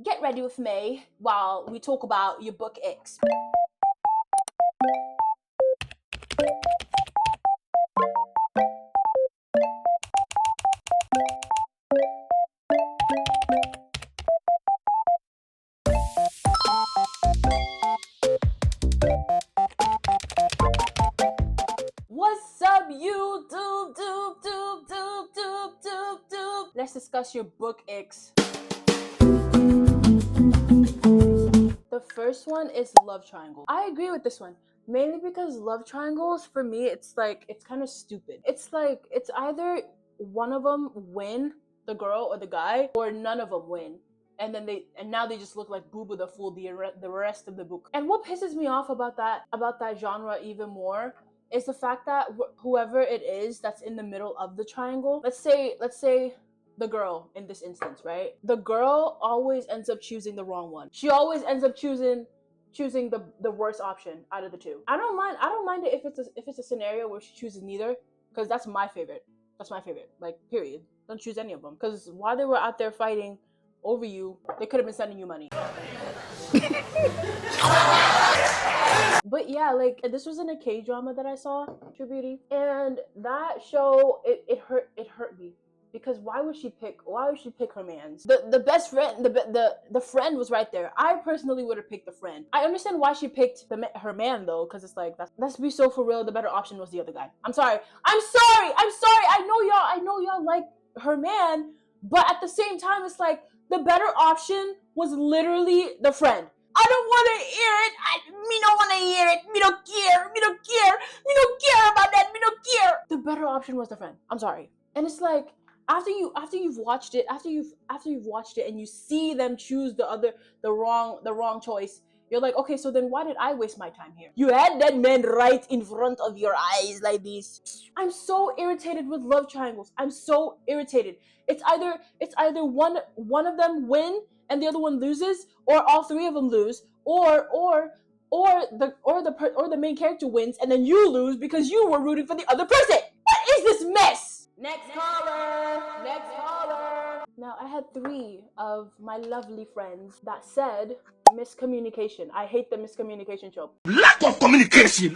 get ready with me while we talk about your book Icks. What's up, YouTube? Let's discuss your book Icks. The first one is love triangle. I agree with this one. Mainly because love triangles, for me, it's kind of stupid. It's either one of them win, the girl or the guy, or none of them win. And now they just look like Boo Boo the Fool the rest of the book. And what pisses me off about that genre even more is the fact that whoever it is that's in the middle of the triangle, let's say the girl in this instance, right? The girl always ends up choosing the wrong one. She always ends up choosing the worst option out of the two. I don't mind it if it's a scenario where she chooses neither, because that's my favorite. Like, period. Don't choose any of them, because while they were out there fighting over you, they could have been sending you money. But yeah, like, this was in a K-drama that I saw, True Beauty, and that show, it hurt me. Because why would she pick her man's? The best friend, the friend was right there. I personally would have picked the friend. I understand why she picked her man though, because it's like, let's be so for real, the better option was the other guy. I'm sorry. I know y'all like her man, but at the same time, it's like, the better option was literally the friend. I don't want to hear it. Me don't want to hear it. Me don't care. Me don't care about that. Me don't care. The better option was the friend. I'm sorry. And it's like, after you've watched it and you see them choose the wrong choice, you're like, okay, so then why did I waste my time here? You had that man right in front of your eyes like this. I'm so irritated with love triangles. I'm so irritated. It's either one of them win and the other one loses, or all three of them lose, or the main character wins and then you lose because you were rooting for the other person. What is this mess? Next caller. Now, I had 3 of my lovely friends that said miscommunication. I hate the miscommunication trope. Lack of communication.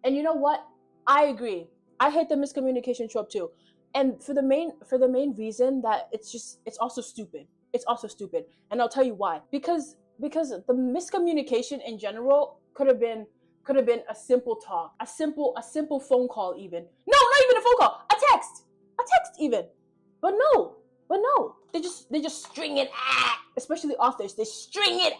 And you know what? I agree. I hate the miscommunication trope too. And for the main reason that it's also stupid. It's also stupid. And I'll tell you why. Because the miscommunication in general could have been a simple talk, a simple phone call even. No, not even a phone call, a text even. But no, they just string it. Especially authors, they string it.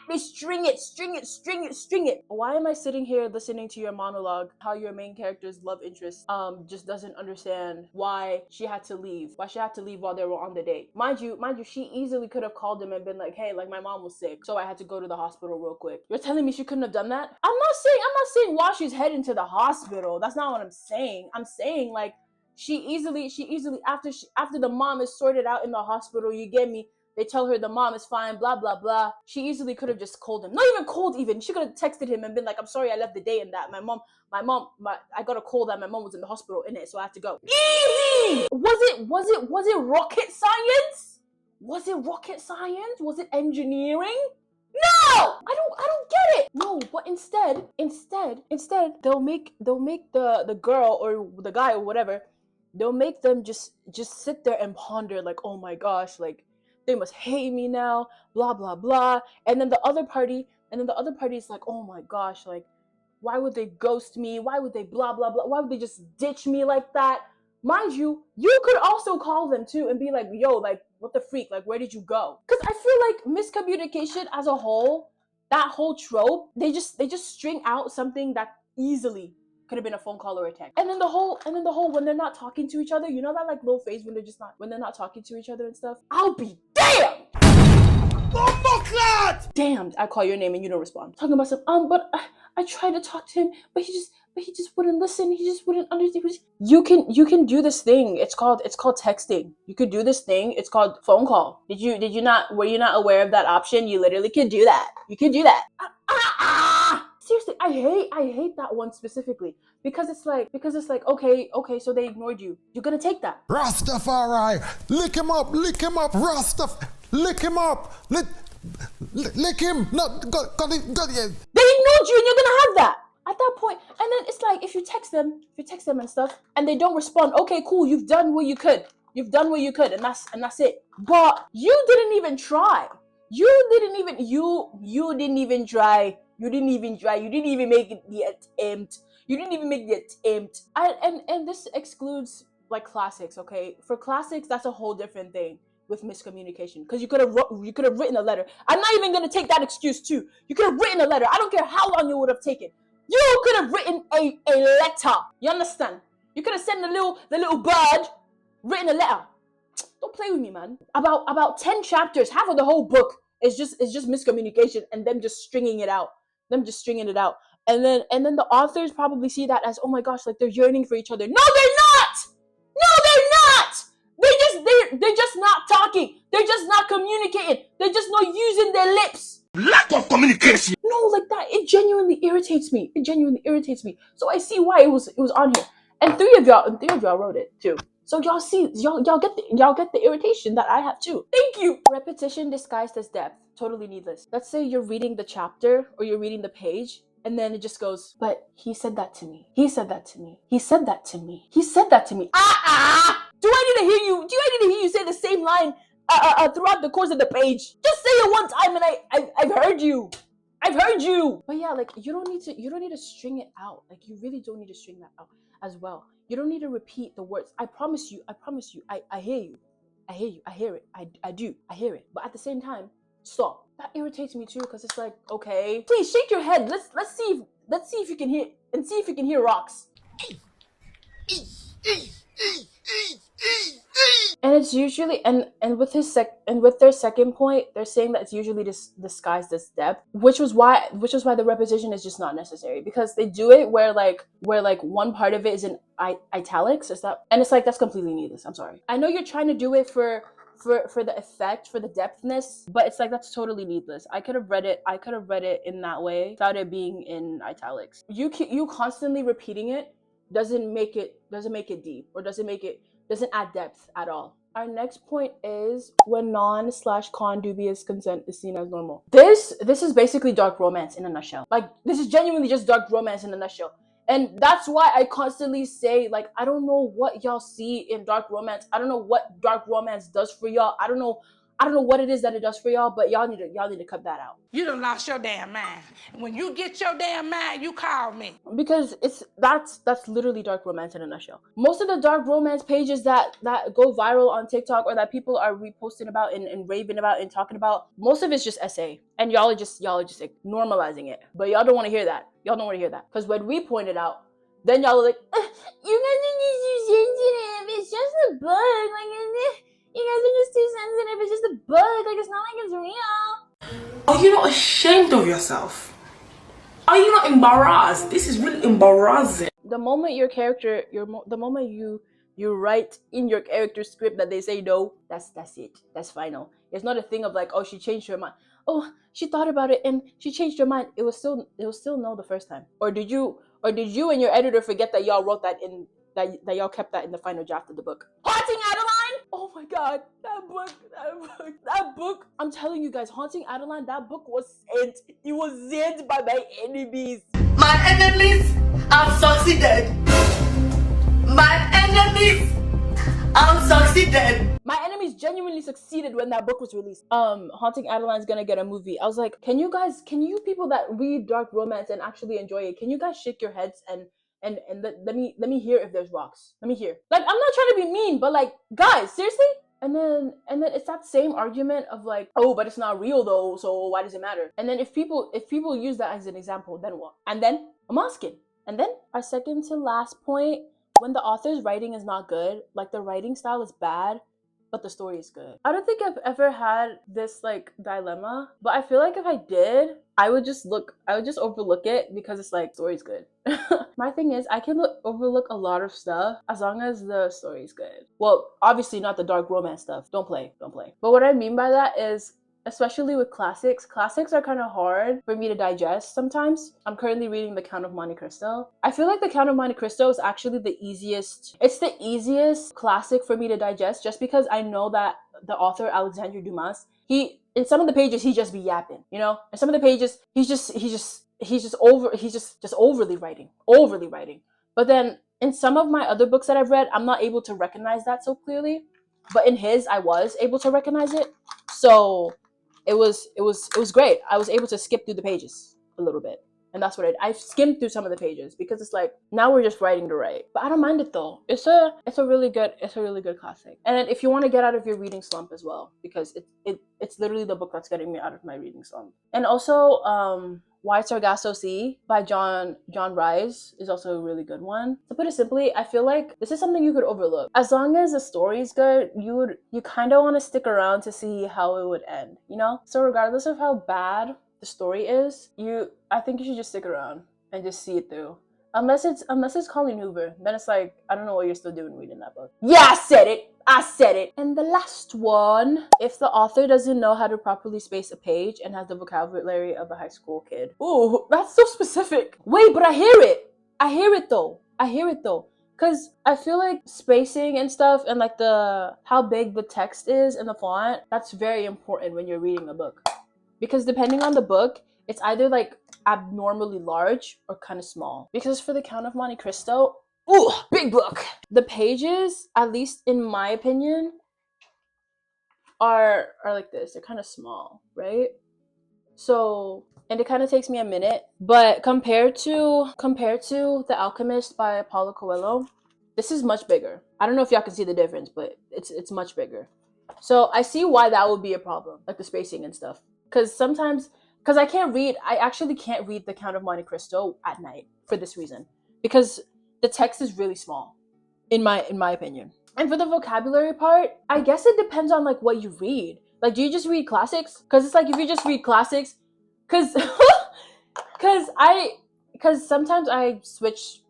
They string it. Why am I sitting here listening to your monologue? How your main character's love interest just doesn't understand why she had to leave. Why she had to leave while they were on the date. Mind you, she easily could have called him and been like, hey, like, my mom was sick, so I had to go to the hospital real quick. You're telling me she couldn't have done that? I'm not saying while she's heading to the hospital. That's not what I'm saying. I'm saying, like, she easily after the mom is sorted out in the hospital, you get me, they tell her the mom is fine, blah blah blah, she easily could have just called him. Not even called even, she could have texted him and been like, I'm sorry I left the day and that my mom I got a call that my mom was in the hospital in it, so I had to go. Easy. Was it rocket science? Was it engineering? No! I don't get it. No, but instead they'll make the girl or the guy or whatever, they'll make them just sit there and ponder, like, oh my gosh, like, they must hate me now, blah blah blah. And then the other party is like, oh my gosh, like, why would they ghost me? Why would they blah blah blah? Why would they just ditch me like that? Mind you, you could also call them too and be like, yo, like, what the freak? Like, where did you go? Because I feel like miscommunication as a whole, that whole trope, they just string out something that easily could have been a phone call or a text. And then the whole when they're not talking to each other, you know that, like, little phase when they're not talking to each other and stuff? I'll be damned! Damned, I call your name and you don't respond. Talking about some, but I tried to talk to him, but he just wouldn't listen. He just wouldn't understand. You can do this thing. It's called texting. You could do this thing. It's called phone call. Were you not aware of that option? You literally could do that. You could do that. Seriously, I hate that one specifically because it's like okay, so they ignored you. You're gonna take that. Rastafari, lick him up, lick him up, lick him. Not got it. They ignored you, and you're gonna have that at that point. And then it's like if you text them and stuff, and they don't respond. Okay, cool. You've done what you could. And that's it. But you didn't even try. You didn't even try. You didn't even make the attempt. And this excludes like classics. Okay, for classics, that's a whole different thing with miscommunication, because you could have written a letter. I'm not even gonna take that excuse too. You could have written a letter. I don't care how long it would have taken. You could have written a letter. You understand? You could have sent the little bird, written a letter. Don't play with me, man. About 10 chapters, half of the whole book is just miscommunication and them just stringing it out. And then the authors probably see that as, oh my gosh, like they're yearning for each other. No, they're not. They're just not talking. They're just not communicating. They're just not using their lips. Lack of communication. No, like that. It genuinely irritates me. So I see why it was on here. And three of y'all wrote it too. So y'all see, y'all get the irritation that I have too. Thank you. Repetition disguised as depth. Totally needless. Let's say you're reading the chapter or you're reading the page, and then it just goes, but he said that to me. He said that to me. Do I need to hear you say the same line throughout the course of the page? Just say it one time, and I've heard you. But yeah, like you don't need to string it out. Like you really don't need to string that out as well. You don't need to repeat the words. I promise you. I hear you. I hear it. I do. I hear it. But at the same time, stop. That irritates me too, because it's like, okay, please shake your head. Let's see if you can hear, and see if you can hear rocks. And it's usually and with their second point, they're saying that it's usually disguised as depth, which was why the repetition is just not necessary, because they do it where one part of it is in italics. And it's like, that's completely needless. I'm sorry. I know you're trying to do it for the effect, for the depthness, but it's like, that's totally needless. I could have read it in that way without it being in italics. You constantly repeating it doesn't make it deep, or doesn't add depth at all. Our next point is when non/con dubious consent is seen as normal. This is basically dark romance in a nutshell. Like, this is genuinely just dark romance in a nutshell. And that's why I constantly say, like, I don't know what y'all see in dark romance. I don't know what dark romance does for y'all. I don't know what it is that it does for y'all, but y'all need to cut that out. You done lost your damn mind. When you get your damn mind, you call me. Because that's literally dark romance in a nutshell. Most of the dark romance pages that go viral on TikTok, or that people are reposting about and raving about and talking about, most of it's just essay. And y'all are just like normalizing it. But y'all don't want to hear that. Because when we point it out, then y'all are like, you guys are just too sensitive. It's just a bug. Like, you guys are just too sensitive. It's just a bug. Like, it's not like it's real. Are you not ashamed of yourself? Are you not embarrassed? This is really embarrassing. The moment the moment you write in your character script that they say no, that's it. That's final. It's not a thing of like, oh, she changed her mind. Oh, she thought about it and she changed her mind. It was still no the first time. Or did you and your editor forget that y'all wrote that in that y'all kept that in the final draft of the book? Haunting Adeline? Oh my god, that book. I'm telling you guys, Haunting Adeline, that book was sent. It was sent by my enemies. My enemies have succeeded. My enemies genuinely succeeded when that book was released. Haunting Adeline's gonna get a movie. I was like, can you people that read dark romance and actually enjoy it, can you guys shake your heads and let me hear if there's rocks. Let me hear. Like, I'm not trying to be mean, but like, guys, seriously? And then it's that same argument of like, oh, but it's not real though, so why does it matter? And then if people use that as an example, then what? And then I'm asking. And then our second to last point, when the author's writing is not good, like the writing style is bad, but the story is good. I don't think I've ever had this like dilemma, but I feel like if I did, I would just overlook it, because it's like, story's good. My thing is, I can overlook a lot of stuff as long as the story's good. Well, obviously not the dark romance stuff. Don't play. But what I mean by that is, especially with classics. Classics are kind of hard for me to digest sometimes. I'm currently reading The Count of Monte Cristo. I feel like The Count of Monte Cristo is actually the easiest. It's the easiest classic for me to digest just because I know that the author, Alexandre Dumas, in some of the pages he just be yapping, you know? In some of the pages he's just overly writing. But then in some of my other books that I've read, I'm not able to recognize that so clearly. But in his, I was able to recognize it. So it was great. I was able to skip through the pages a little bit. And that's what I skimmed through some of the pages because it's like now we're just writing to write. But I don't mind it though. It's a really good classic. And if you want to get out of your reading slump as well, because it's literally the book that's getting me out of my reading slump. And also Why Sargasso Sea by John Rise is also a really good one. To put it simply, I feel like this is something you could overlook. As long as the story is good, you kind of want to stick around to see how it would end, you know? So regardless of how bad the story is, I think you should just stick around and just see it through. Unless it's Colleen Hoover, then it's like, I don't know what you're still doing reading that book. Yeah, I said it. And the last one, if the author doesn't know how to properly space a page and has the vocabulary of a high school kid. Ooh, that's so specific. Wait, but I hear it though. Because I feel like spacing and stuff and like how big the text is and the font, that's very important when you're reading a book. Because depending on the book, it's either like abnormally large or kind of small. Because for The Count of Monte Cristo, ooh, big book. The pages, at least in my opinion, are like this. They're kind of small, right? So, and it kind of takes me a minute, but compared to The Alchemist by Paulo Coelho, this is much bigger. I don't know if y'all can see the difference, but it's much bigger. So I see why that would be a problem, like the spacing and stuff. Because I actually can't read The Count of Monte Cristo at night for this reason. Because the text is really small, in my opinion. And for the vocabulary part, I guess it depends on like what you read. Like, do you just read classics? Because it's like if you just read classics, because sometimes I switch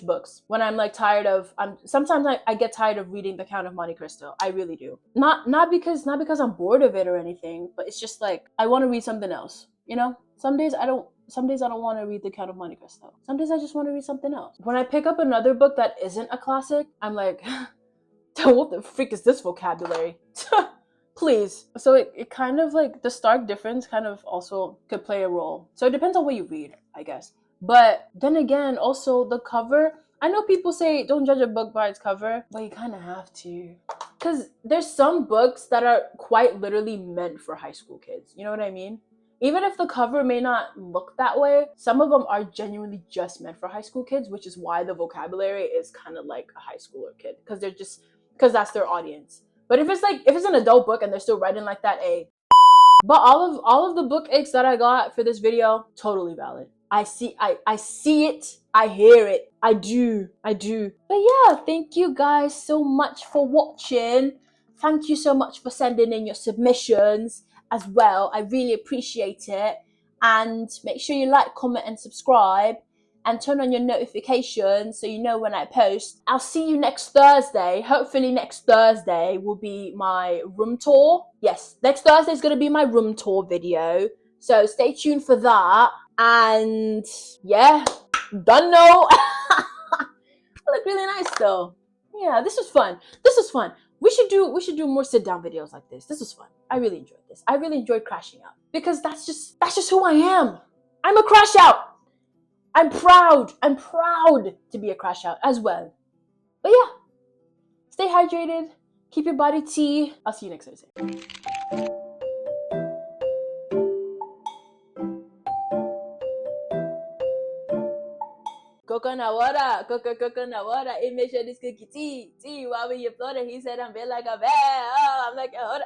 books when I'm like tired of. Sometimes I get tired of reading The Count of Monte Cristo. I really do. Not because I'm bored of it or anything, but it's just like I want to read something else. You know, some days I don't want to read The Count of Monte Cristo. Some days I just want to read something else. When I pick up another book that isn't a classic, I'm like, what the freak is this vocabulary? Please. So it kind of like the stark difference kind of also could play a role. So it depends on what you read, I guess. But then again, also the cover. I know people say don't judge a book by its cover, but you kind of have to. Because there's some books that are quite literally meant for high school kids. You know what I mean? Even if the cover may not look that way, some of them are genuinely just meant for high school kids, which is why the vocabulary is kind of like a high schooler kid. Because that's their audience. But if it's an adult book and they're still writing like that, but all of the book icks that I got for this video, totally valid. I see it, I hear it, I do. But yeah, thank you guys so much for watching. Thank you so much for sending in your submissions as well. I really appreciate it. And make sure you like, comment, and subscribe. And turn on your notifications so you know when I post. I'll see you next Thursday. Hopefully next Thursday will be my room tour. Yes, next Thursday is going to be my room tour video. So stay tuned for that. And yeah, don't know. I look really nice though. Yeah, this was fun. We should do more sit down videos like this. This was fun. I really enjoyed this. I really enjoyed crashing out because that's just who I am. I'm a crash out. I'm proud to be a crash out as well. But yeah, stay hydrated, keep your body tea. I'll see you next Thursday. Coconut water. It made sure this cookie tea. While we applauded, he said I'm built like a bear. Oh, I'm like a